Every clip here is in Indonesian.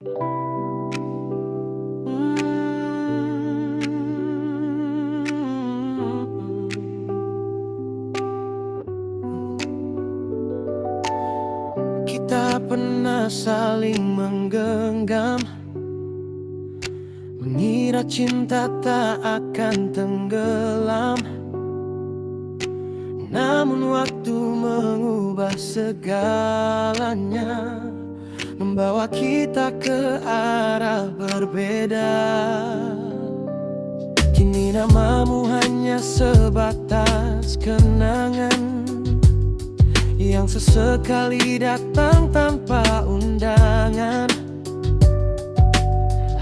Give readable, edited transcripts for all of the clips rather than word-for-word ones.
Kita pernah saling menggenggam, mengira cinta tak akan tenggelam. Namun waktu mengubah segalanya, membawa kita ke arah berbeda. Kini namamu hanya sebatas kenangan yang sesekali datang tanpa undangan.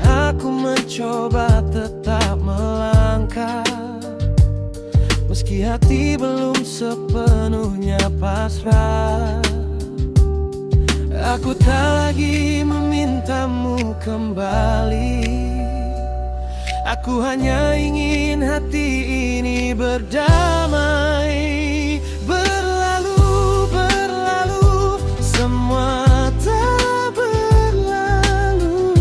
Aku mencoba tetap melangkah, meski hati belum sepenuhnya pasrah. Aku tak lagi memintamu kembali, aku hanya ingin hati ini berdamai. Berlalu, berlalu, semua tak berlalu.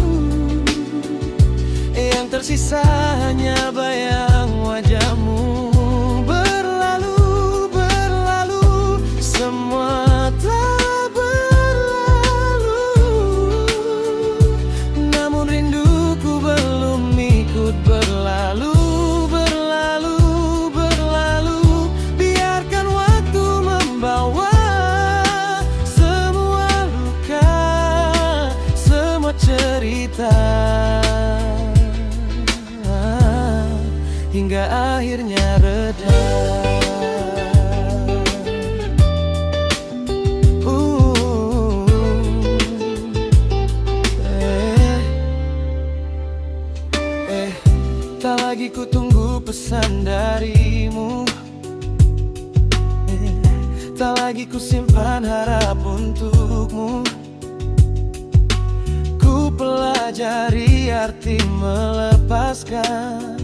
Yang tersisa hanya bayang wajahmu. Berlalu, berlalu, semua tak berlalu. Namun rinduku belum ikut berlalu. Berlalu, berlalu, biarkan waktu membawa semua luka, semua cerita, hingga akhirnya reda. Tak lagi ku tunggu pesan darimu, tak lagi ku simpan harap untukmu. Ku pelajari arti melepaskan,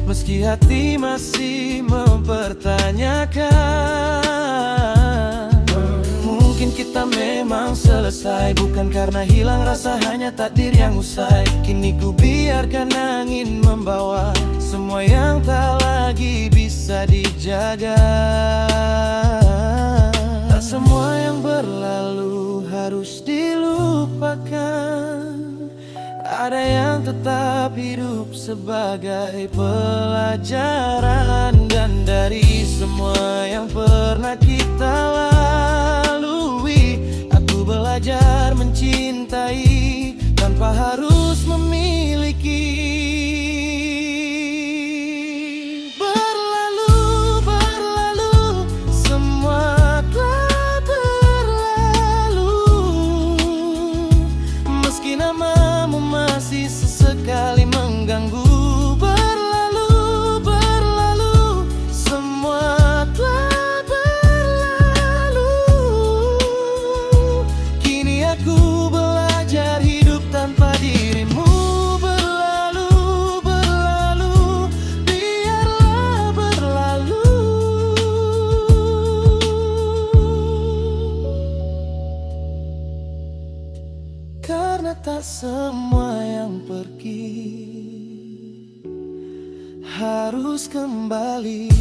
meski hati masih mempertanyakan. Mungkin kita memang selesai, bukan karena hilang rasa, hanya takdir yang usai. Kini ku biarkan angin membawa semua yang tak lagi bisa dijaga. Tak semua yang berlalu harus dilupakan, ada yang tetap hidup sebagai pelajaran. Dan dari semua yang pernah kita lalui, aku belajar mencintai tanpa harus memiliki. Berlalu, berlalu, semua telah berlalu. Meski namamu masih sesekali mengganggu. Berlalu, berlalu, semua telah berlalu. Kini aku belajar hidup tanpa dirimu. Berlalu, berlalu, biarlah berlalu. Karena tak semua yang pergi harus kembali.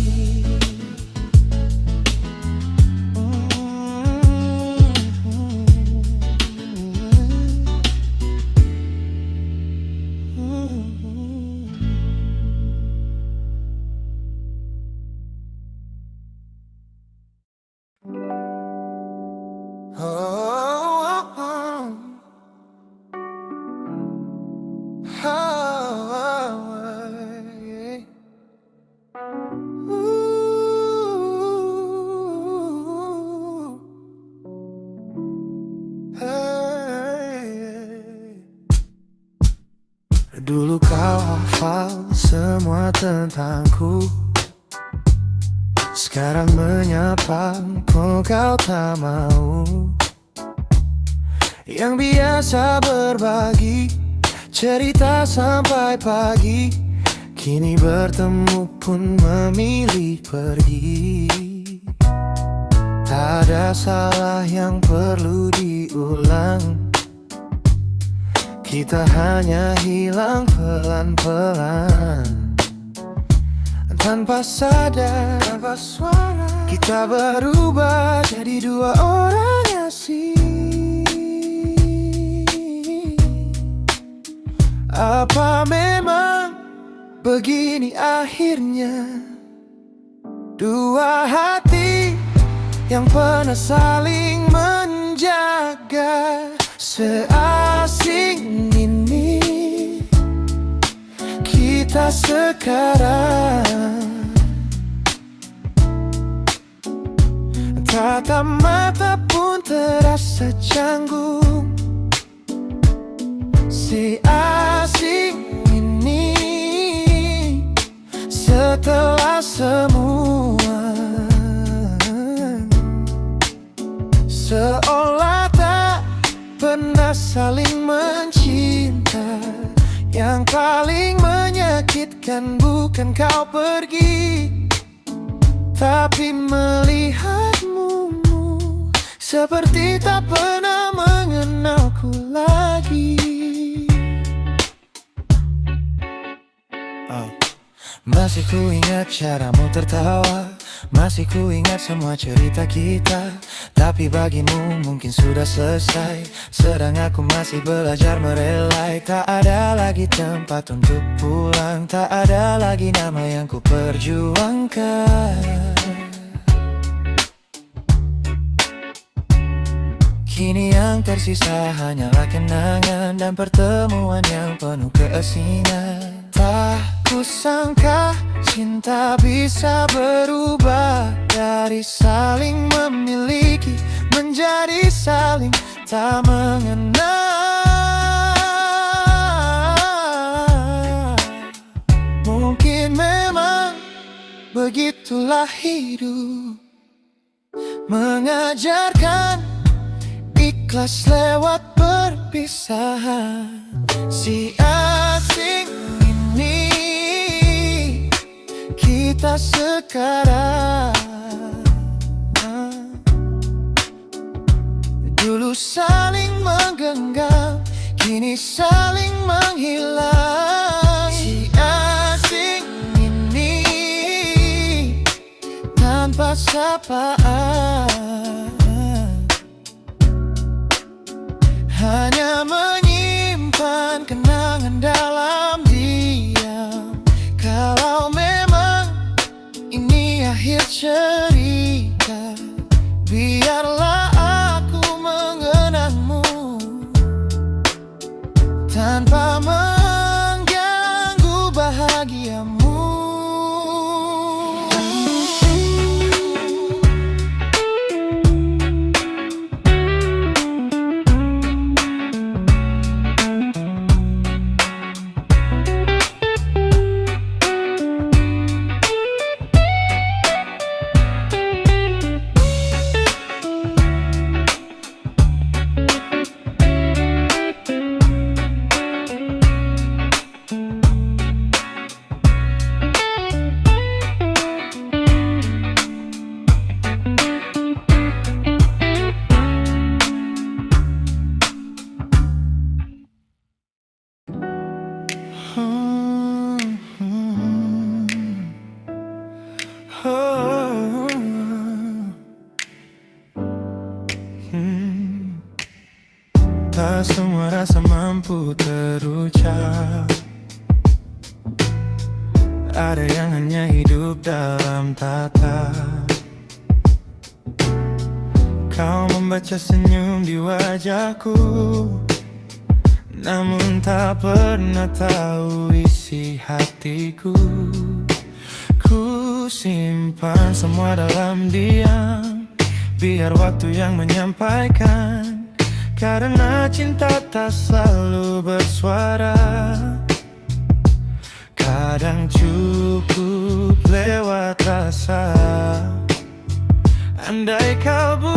Dulu kau hafal semua tentangku, sekarang menyapa kok kau tak mau. Yang biasa berbagi cerita sampai pagi, kini bertemu pun memilih pergi. Tak ada salah yang perlu diulang, Kita hanya hilang pelan-pelan, tanpa sadar, tanpa suara. Kita berubah jadi dua orang asing. Apa memang begini akhirnya? Dua hati yang pernah saling menjaga, seasing ini kita sekarang. Tatap mata pun terasa canggung, seasing ini setelah semua. Seolah tak pernah saling mencinta. Yang paling menyakitkan bukan kau pergi, tapi melihatmu seperti tak pernah mengenalku lagi. Masih ku ingat caramu tertawa, masih ku ingat semua cerita kita. Tapi bagimu mungkin sudah selesai, sedang aku masih belajar merelai. Tak ada lagi tempat untuk pulang, tak ada lagi nama yang ku perjuangkan. Kini yang tersisa hanyalah kenangan dan pertemuan yang penuh keasingan. Tak kusangka cinta bisa berubah dari saling memiliki menjadi saling tak mengenal. Mungkin memang begitulah hidup, mengajarkan ikhlas lewat perpisahan. Si asing ini kita sekarang. Dulu saling menggenggam, kini saling menghilang. Si asing ini tanpa sapaan, hanya menyimpan kenangan dalam diam. Kalau memang ini akhir cerita, biarlah aku mengenangmu tanpa mengganggu bahagiamu. Tak semua rasa mampu terucap, ada yang hanya hidup dalam tatap. Kau membaca senyum di wajahku, namun tak pernah tahu isi hatiku. Ku simpan semua dalam diam, biar waktu yang menyampaikan. Karena cinta tak selalu bersuara, kadang cukup lewat rasa. Andai kalbu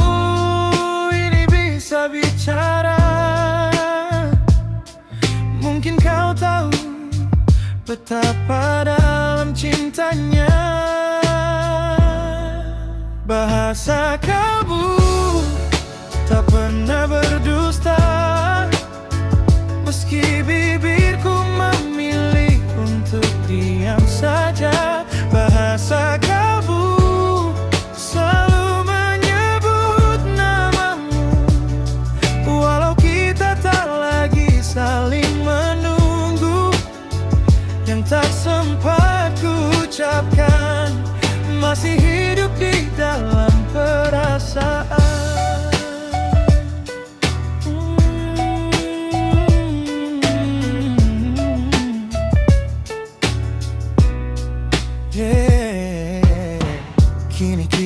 ini bisa bicara, mungkin kau tahu betapa dalam cintanya. Bahasa kalbu tak pernah berdusta, meski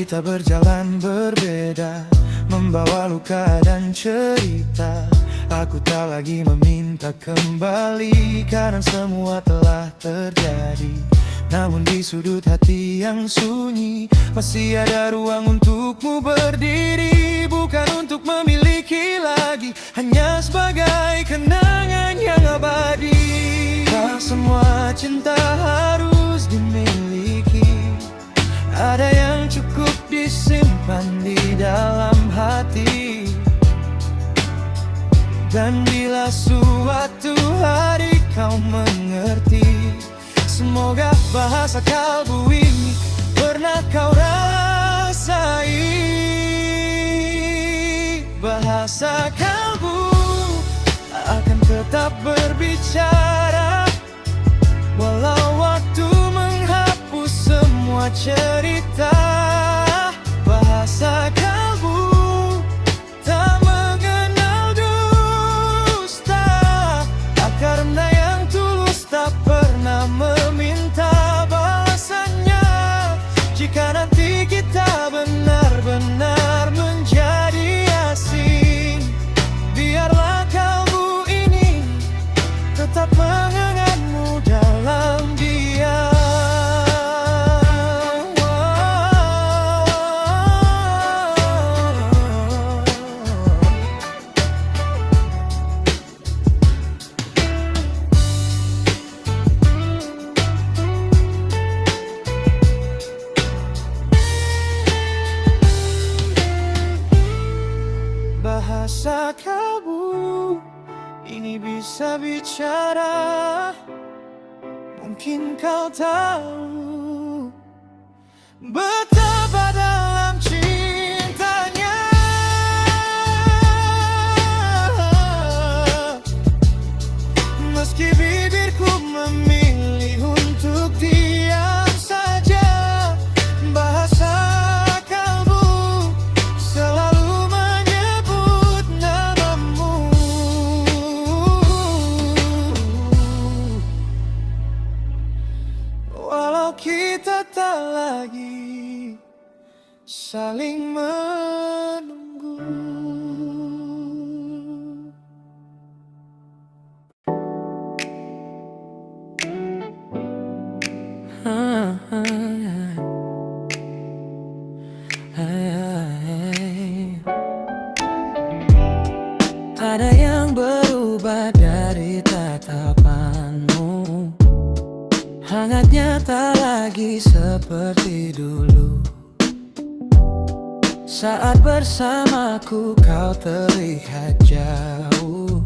kita berjalan berbeda, membawa luka dan cerita. Aku tak lagi meminta kembali, karena semua telah terjadi. Namun di sudut hati yang sunyi masih ada ruang untukmu berdiri. Bukan untuk memiliki lagi, hanya sebagai kenangan yang abadi. Tak semua cinta harus dimiliki, ada yang cukup disimpan di dalam hati. Dan bila suatu hari kau mengerti, semoga bahasa kalbu ini pernah kau rasai. Bahasa kalbu akan tetap berbicara, walau waktu menghapus semua cerita. Bahasa kalbu tak mengenal dusta, akar rendah yang tulus tak pernah meminta balasannya. Jika nanti kita benar-benar menjadi asing, biarlah kalbu ini tetap mengenangmu dalam diam. Bahasa kalbu ini bisa bicara, mungkin kau tahu betapa dalam cintanya. Meski bibirku memilih untuk diam saja, bahasa kalbu selalu menyebut namamu. Walau kita tak lagi saling menunggu. Ada yang berubah dari tatapanmu, hangatnya tak lagi seperti dulu. Saat bersamaku kau terlihat jauh,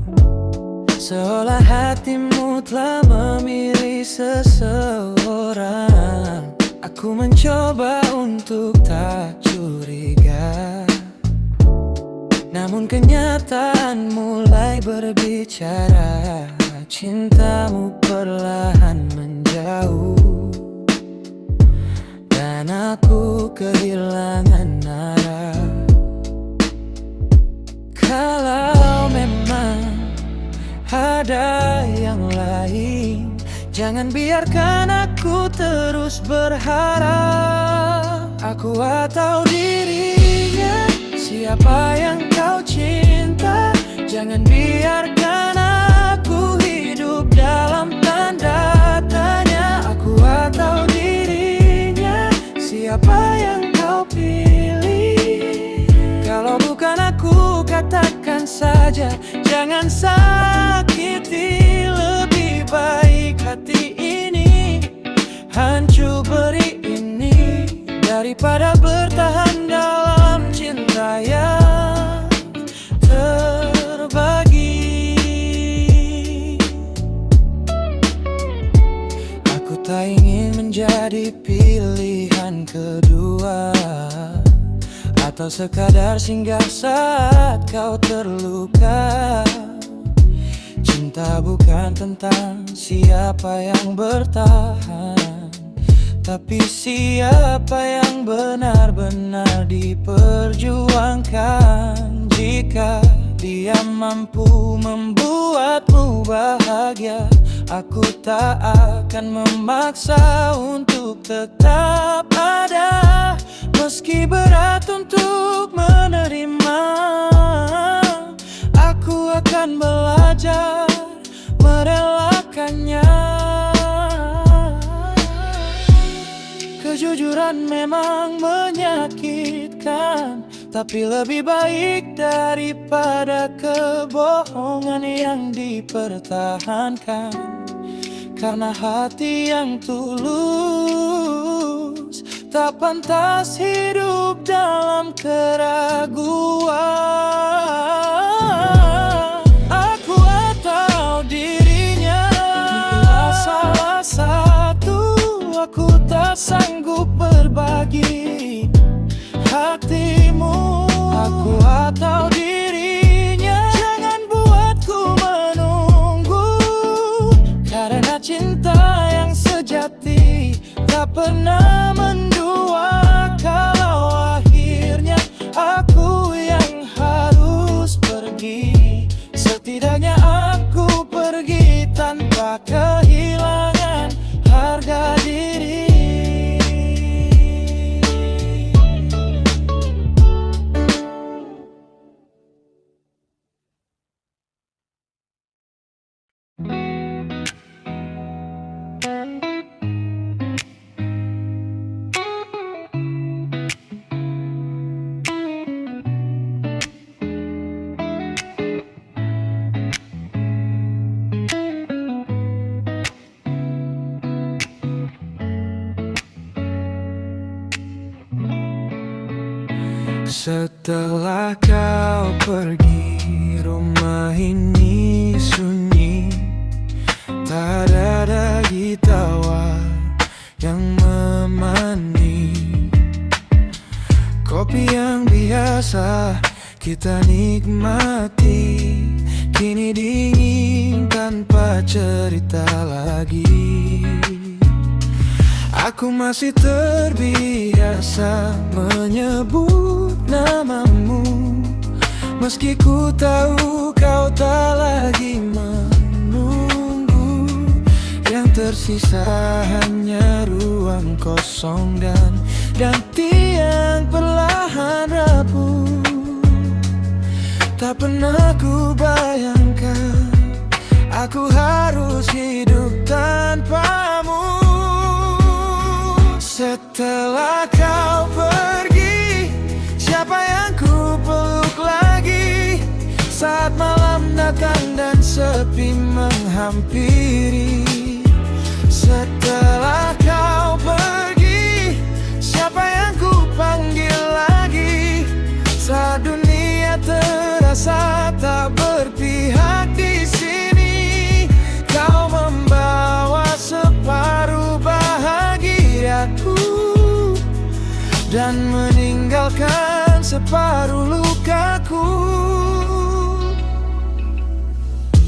seolah hatimu telah memilih seseorang. Aku mencoba untuk tak curiga, namun kenyataan mulai berbicara. Cintamu perlahan menjauh, dan aku kehilangan arah. Kalau memang ada yang lain, jangan biarkan aku terus berharap. Aku atau dirinya, siapa yang kau cinta, jangan biarkan aku hidup dalam tanda tanya. Aku atau dirinya, siapa yang kau pilih? Kalau bukan aku, katakan saja, jangan sakiti. Lebih baik hati ini hancur beri ini, daripada bertahan dalam cinta yang terbagi. Aku tak ingin menjadi pilihan kedua, atau sekadar singgah saat kau terluka. Cinta bukan tentang siapa yang bertahan, tapi siapa yang benar-benar diperjuangkan. Jika dia mampu membuatmu bahagia, aku tak akan memaksa untuk tetap ada. Meski berat untuk menerima, aku akan belajar merelakannya. Kejujuran memang menyakitkan, tapi lebih baik daripada kebohongan yang dipertahankan. Karena hati yang tulus tak pantas hidup dalam keraguan. Aku atau dirinya mungkinlah salah satu. Aku tak sanggup berbagi hatimu. Aku atau dirinya, jangan buatku menunggu. Karena cinta yang sejati tak pernah mendua. Kalau akhirnya aku yang harus pergi, setidaknya aku pergi tanpa kehilangan harga diri. Setelah kau pergi, rumah ini sunyi. Tak ada lagi tawa yang memani. Kopi yang biasa kita nikmati kini dingin tanpa cerita lagi. Aku masih terbiasa menyebut namamu, meski ku tahu kau tak lagi menunggu. Yang tersisa hanya ruang kosong dan tiang perlahan rapuh. Tak pernah ku bayangkan aku harus hidup tanpamu. Setelah kau pergi, siapa yang ku peluk lagi? Saat malam datang dan sepi menghampiri. Setelah kau pergi, siapa yang ku panggil lagi? Saat dunia terasa tak berpihak di sini, kau membawa separuh bahagiaku dan meninggalkan separuh lukaku.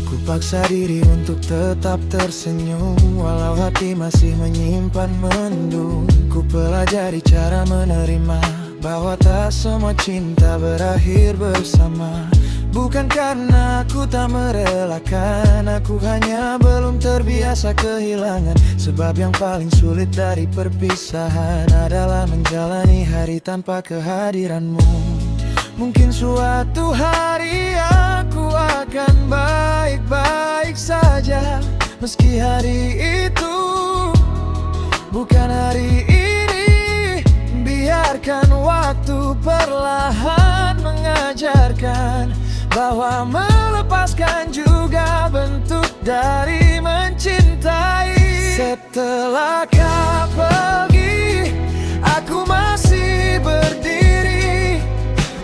Ku paksa diri untuk tetap tersenyum, walau hati masih menyimpan mendung. Ku pelajari cara menerima bahwa tak semua cinta berakhir bersama. Bukan karena aku tak merelakan, aku hanya belum terbiasa kehilangan. Sebab yang paling sulit dari perpisahan adalah menjalani hari tanpa kehadiranmu. Mungkin suatu hari aku akan baik-baik saja, meski hari itu bukan hari ini. Biarkan waktu perlahan mengajarkan bahwa melepaskan juga bentuk dari mencintai. Setelah kau pergi, aku masih berdiri,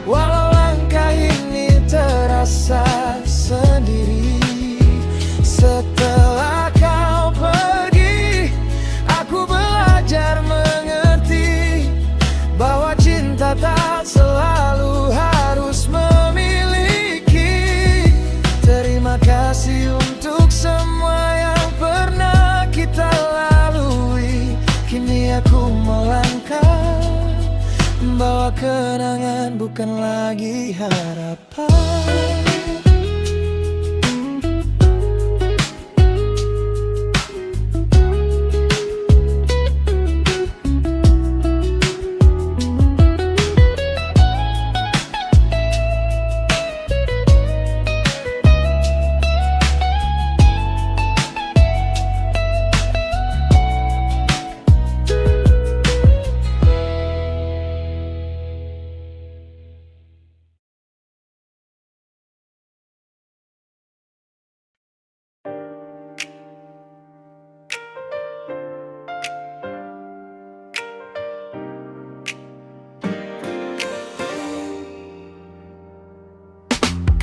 walau langkah ini terasa sendiri. Setelah kau pergi, aku belajar mengerti bahwa cinta tak selalu harus memiliki. Terima kasih untuk semua yang pernah kita lalui. Kini aku melangkah, membawa kenangan bukan lagi harapan.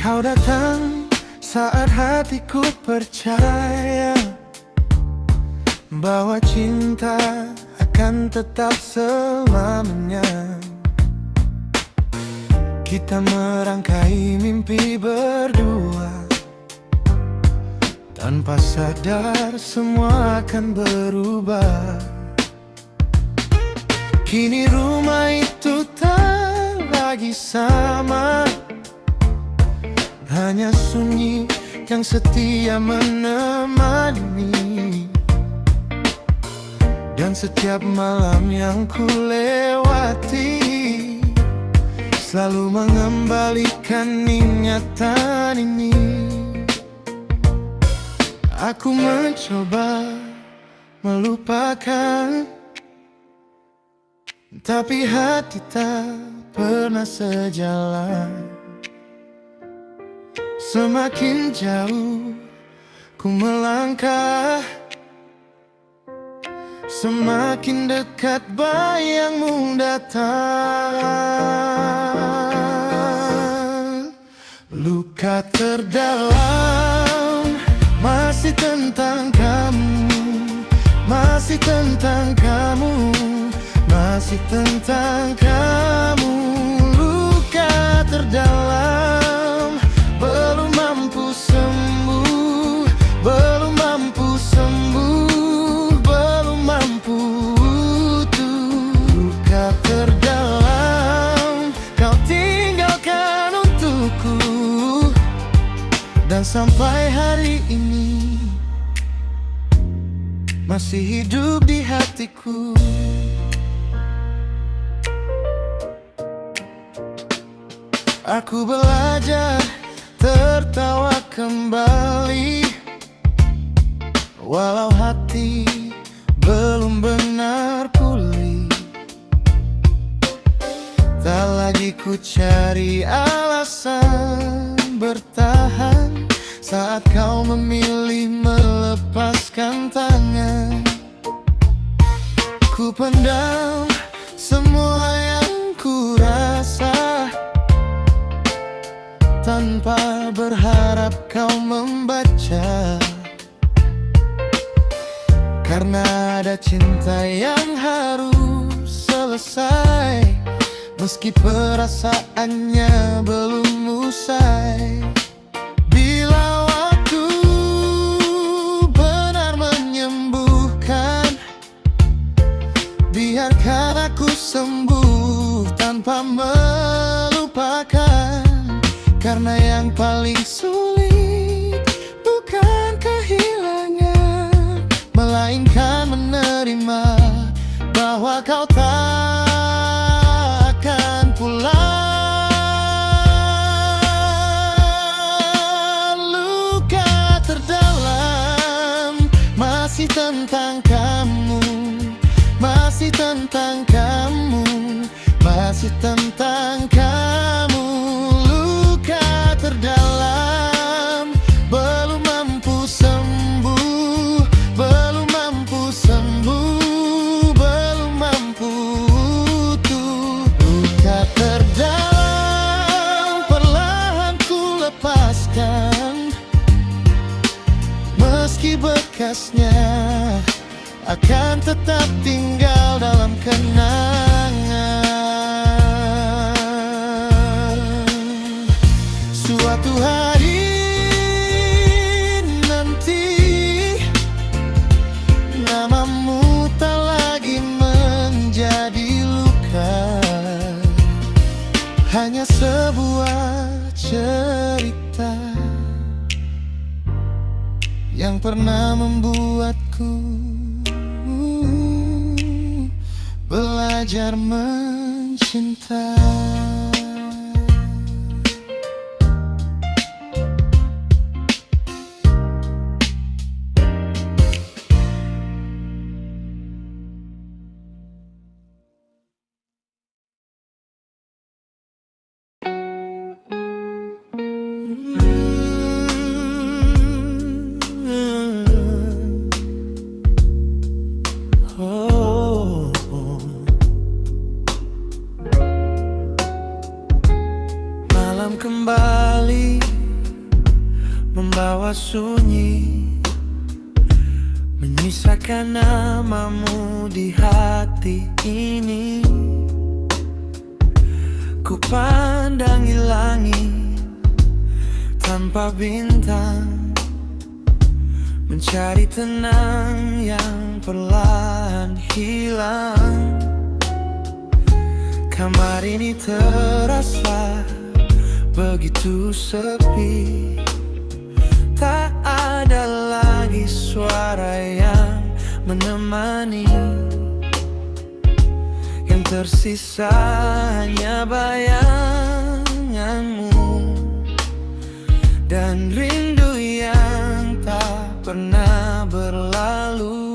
Kau datang saat hatiku percaya bahwa cinta akan tetap selamanya. Kita merangkai mimpi berdua, tanpa sadar semua akan berubah. Kini rumah itu tak lagi sama, hanya sunyi yang setia menemani. Dan setiap malam yang ku lewati selalu mengembalikan ingatan ini. Aku mencoba melupakan, tapi hati tak pernah sejalan. Semakin jauh ku melangkah, semakin dekat bayangmu datang. Luka terdalam masih tentang kamu, masih tentang kamu, masih tentang kamu. Luka terdalam belum mampu sembuh, belum mampu sembuh, belum mampu utuh. Luka terdalam kau tinggalkan untukku, dan sampai hari ini masih hidup di hatiku. Aku belajar tertawa kembali, walau hati belum benar pulih. Tak lagi ku cari alasan bertahan saat kau memilih melepaskan tangan. Ku pendam semua yang ku rasa, tanpa berharap kau membaca. Karena ada cinta yang harus selesai, meski perasaannya belum usai. Bila waktu benar menyembuhkan, biarkan aku sembuh tanpa melupakan. Karena yang paling sulit bukan kehilangan, melainkan menerima bahwa kau tak akan pulang. Luka terdalam masih tentang kamu, masih tentang kamu, masih tentang kamu. Terdalam belum mampu sembuh, belum mampu sembuh, belum mampu utuh. Luka terdalam perlahan ku lepaskan, meski bekasnya akan tetap tinggal dalam kenangan. Suatu hari nanti namamu tak lagi menjadi luka, hanya sebuah cerita yang pernah membuatku belajar mencinta. tertawa sunyi, menyisakan namamu di hati ini. Ku pandangi langit tanpa bintang, mencari tenang yang perlahan hilang. Kamar ini terasa begitu sepi, tak ada lagi suara yang menemani. Yang tersisa hanya bayanganmu dan rindu yang tak pernah berlalu.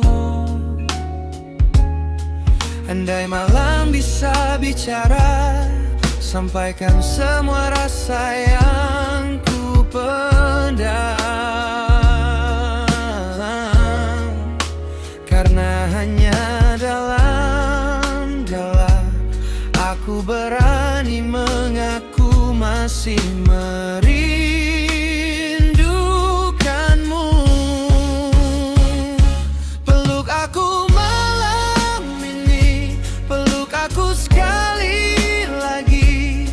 Andai malam bisa bicara, sampaikan semua rasa yang ku pendam. Karena hanya dalam aku berani mengaku masih merindukanmu. Peluk aku malam ini, peluk aku sekali lagi,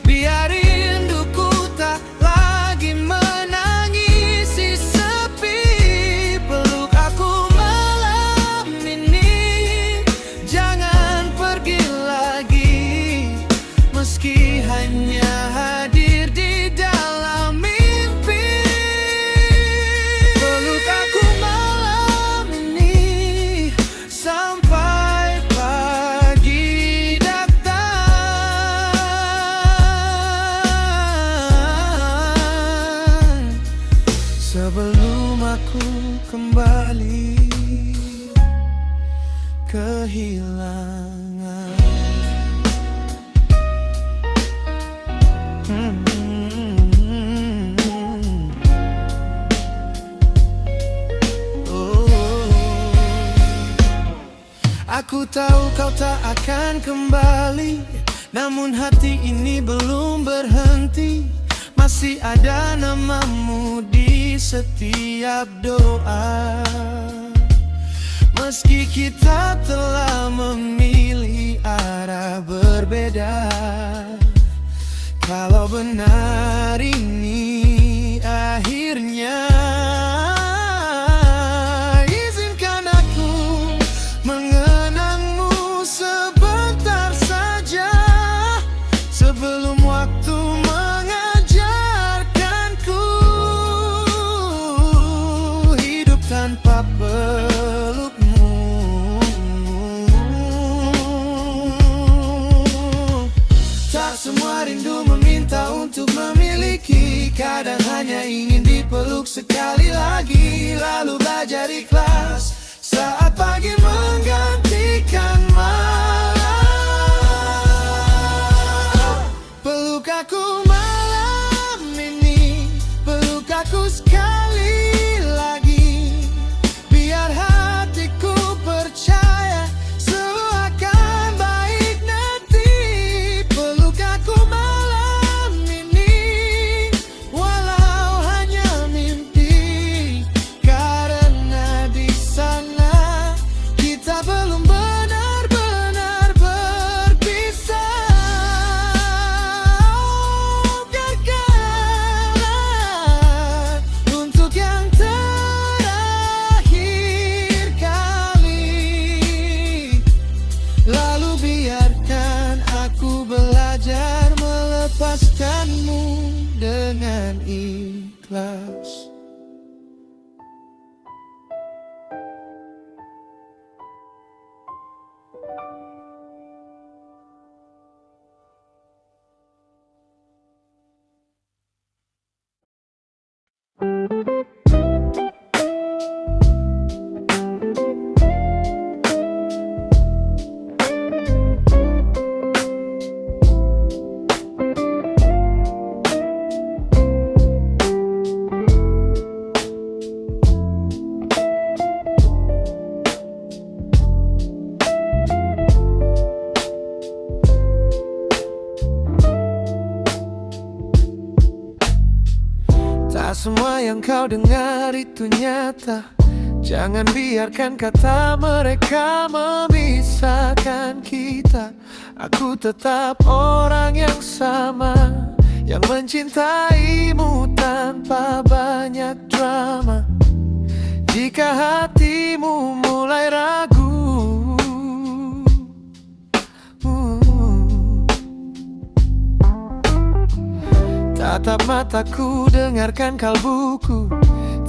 biar rinduku tak lagi menangisi sepi. Peluk aku malam ini, jangan pergi lagi, meski hanya hadir di dalam mimpi. Peluk aku malam ini sampai pagi datang, sebelum aku kembali kehilangan. Aku tahu kau tak akan kembali, namun hati ini belum berhenti. Masih ada namamu di setiap doa. Meski kita telah memilih arah berbeda, kalau benar ini akhirnya, izinkan aku mengenangmu sebentar saja, sebelum waktu mengajarkanku hidup tanpa pelukmu. Tak semua rindu meminta untuk memiliki, kadang hanya ingin dipeluk sekali. yang kau dengar itu nyata. Jangan biarkan kata mereka memisahkan kita. Aku tetap orang yang sama, yang mencintaimu tanpa banyak drama. Jika hatimu mulai ragu, tatap mataku, dengarkan kalbuku.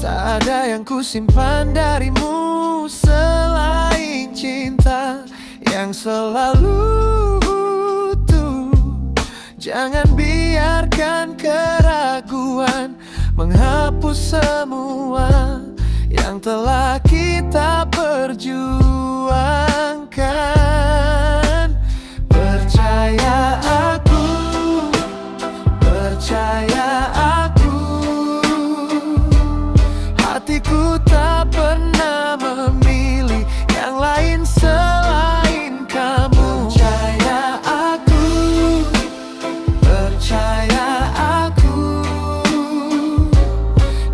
Tak ada yang kusimpan darimu selain cinta yang selalu utuh. Jangan biarkan keraguan menghapus semua yang telah kita perjuangkan. Percaya aku, percaya aku, hatiku tak pernah memilih yang lain selain kamu. Percaya aku, percaya aku,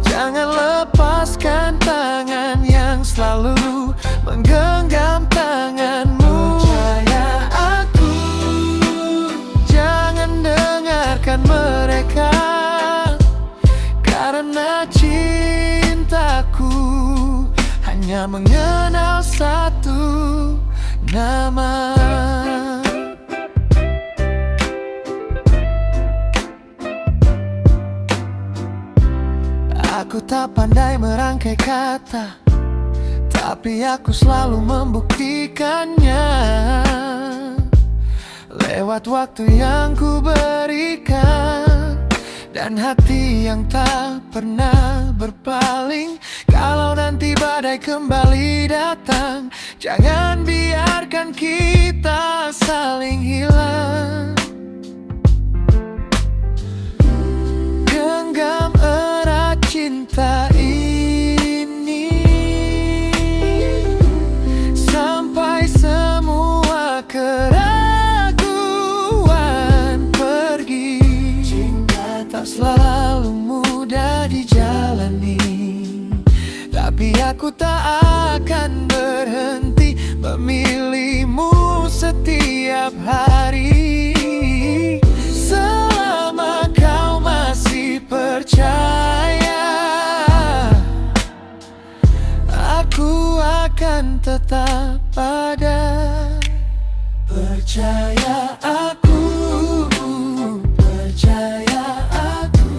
jangan lepaskan tangan yang selalu menggenggam tanganmu. Percaya aku, jangan dengarkan mereka, karena cintaku hanya mengenal satu nama. Aku tak pandai merangkai kata, tapi aku selalu membuktikannya lewat waktu yang ku berikan dan hati yang tak pernah berpaling. Kalau nanti badai kembali datang, jangan biarkan kita saling hilang. Genggam erat cinta ini sampai semua keraguan pergi. Cinta tak selalu mudah dijalani, tapi aku tak akan berhenti memilihmu setiap hari. Selama kau masih percaya, aku akan tetap ada. Percaya aku, percaya aku,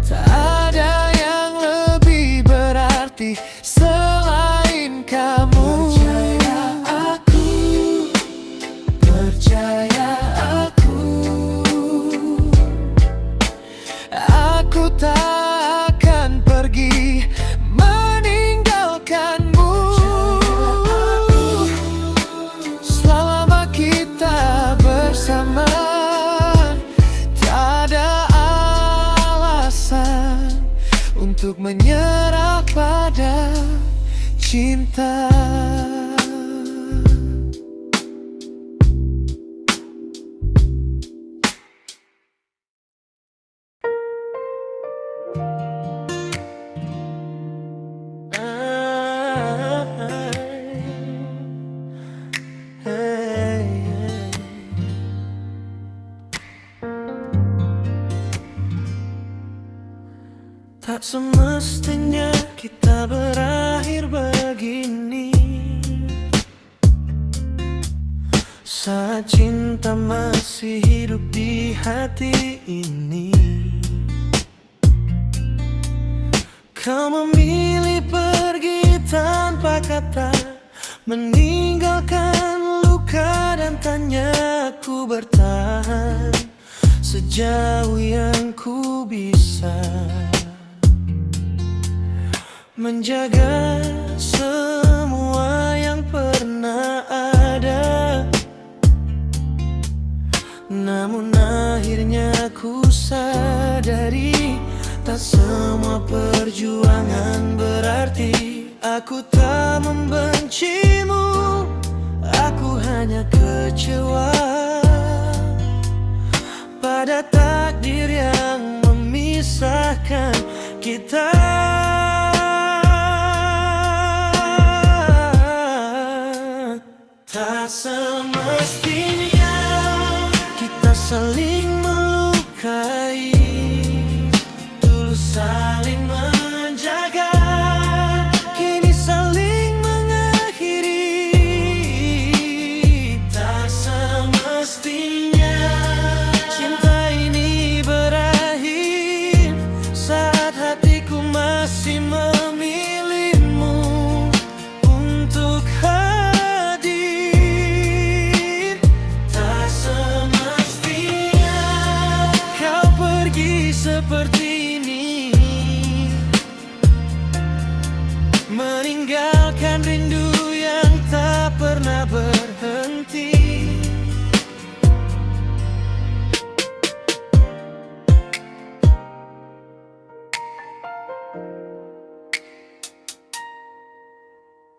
tak ada yang lebih berarti selain kamu. Percaya aku, percaya aku, aku tak akan pergi meninggalkanmu. Selama kita bersama, tak ada alasan untuk menyerah pada cinta. Tak semestinya kita berakhir begini, saat cinta masih hidup di hati ini. Kau memilih pergi tanpa kata, meninggalkan luka dan tanya. Ku bertahan sejauh yang ku bisa, menjaga semua yang pernah ada. Namun akhirnya ku sadari, tak semua perjuangan berarti. Aku tak membencimu, aku hanya kecewa pada takdir yang memilih memisahkan kita. Tak semestinya kita saling melukai, tulus saling menjaga, kini saling mengakhiri. Tak semestinya cinta ini berakhir saat hatiku masih memilihmu untuk hadir. Tak semestinya kau pergi seperti ini, meninggalkan rindu yang tak pernah berhenti.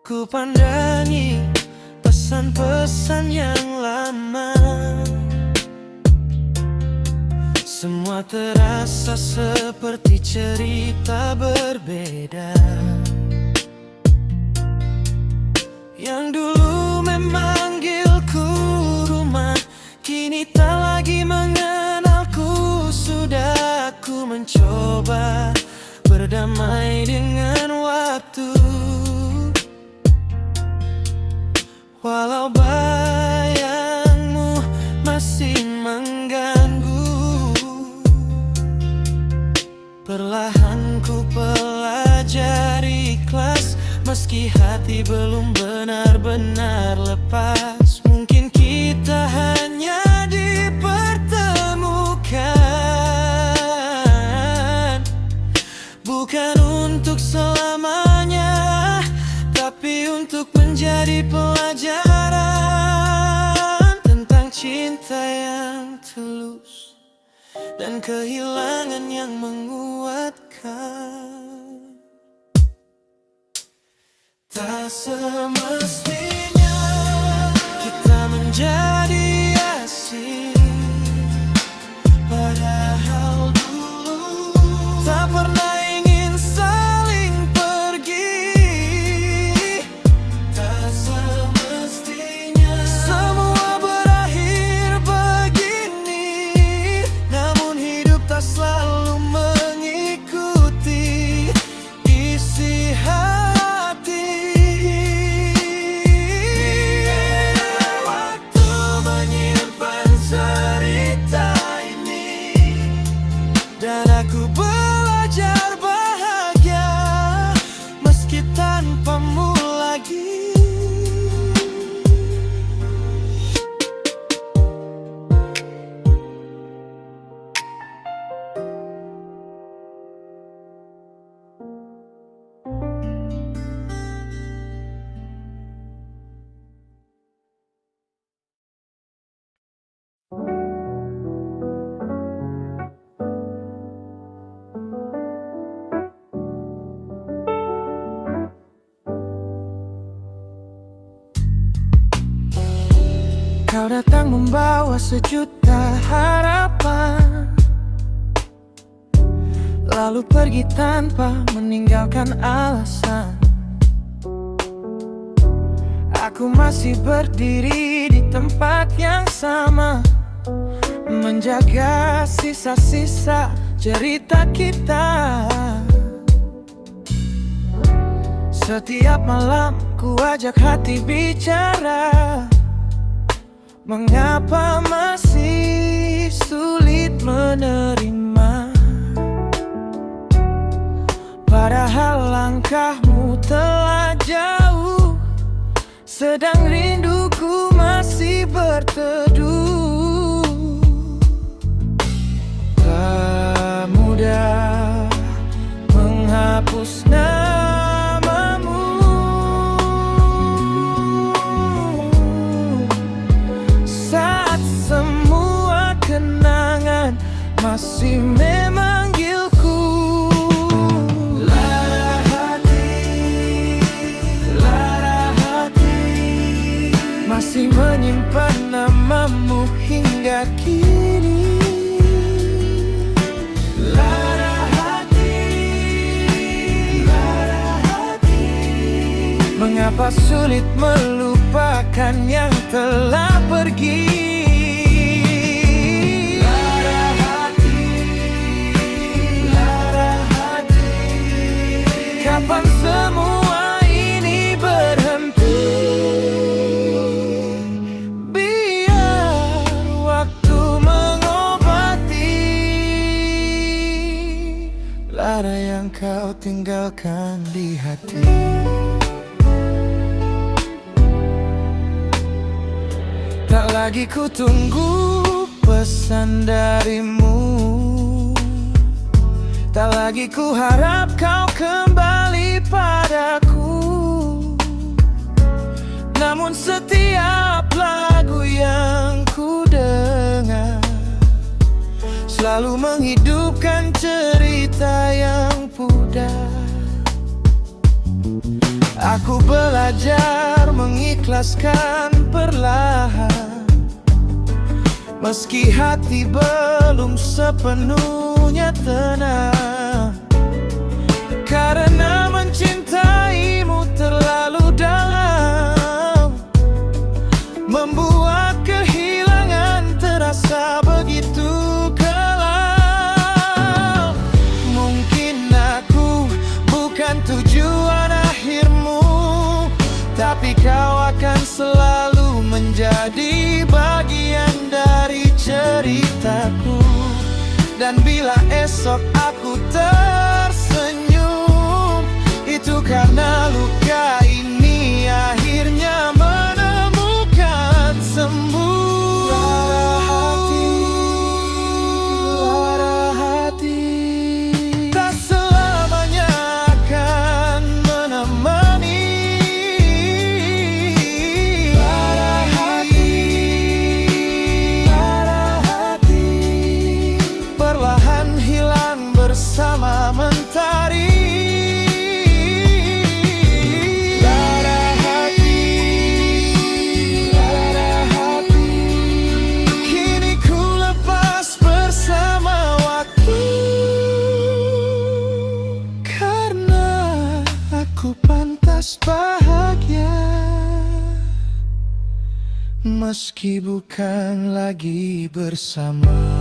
Ku pandangi pesan-pesan yang lama, semua terasa seperti cerita berbeda. Yang dulu memanggilku rumah, kini tak lagi mengenalku. Sudah aku mencoba berdamai dengan waktu, walau bayangmu masih mengganggu. Perlahan ku pelajari ikhlas, meski hati belum benar-benar lepas. Mungkin kita hanya dipertemukan, bukan untuk selamanya, tapi untuk menjadi pelajaran tentang cinta yang tulus dan kehilangan yang menguatkan. Tak semestinya kita menjadi asing, padahal dulu tak pernah ingin saling pergi. Tak semestinya semua berakhir begini, namun hidup tak selalu mengikuti isi hati. Waktu menyimpan cerita ini, dan aku belajar bahagia meski tanpamu lagi. Kau datang membawa sejuta harapan, lalu pergi tanpa meninggalkan alasan. Aku masih berdiri di tempat yang sama, menjaga sisa-sisa cerita kita. Setiap malam ku ajak hati bicara, mengapa masih sulit menerima, padahal langkahmu telah jauh, sedang rinduku masih berteduh. Tak mudah menghapus namamu, saat semua kenangan masih memanggilku. Lara hati masih menyimpan namamu hingga kini. Lara Betapa sulit melupakan yang telah pergi. Lara hati, lara hati, kapan semua ini berhenti? Biar waktu mengobati lara yang kau tinggalkan di hati. Tak lagi ku tunggu pesan darimu, tak lagi ku harap kau kembali padaku. Namun setiap lagu yang ku dengar selalu menghidupkan cerita yang pudar. Aku belajar mengikhlaskan perlahan, meski hati belum sepenuhnya tenang. Karena mencintaimu terlalu dalam, membuat kehilangan terasa begitu kelam. Mungkin aku bukan tujuan akhirmu, tapi kau akan selalu menjadi bagian dari ceritaku. Dan bila esok aku tersenyum, itu karena luka ini akhirnya menemukan sembuh. Lara hati, lara hati, tak selamanya akan menemani. Lara hati, lara hati, perlahan hilang bersama mentari. Lara hati, lara hati, kini ku lepas bersama waktu. Karena aku pantas bahagia, meski bukan lagi bersama.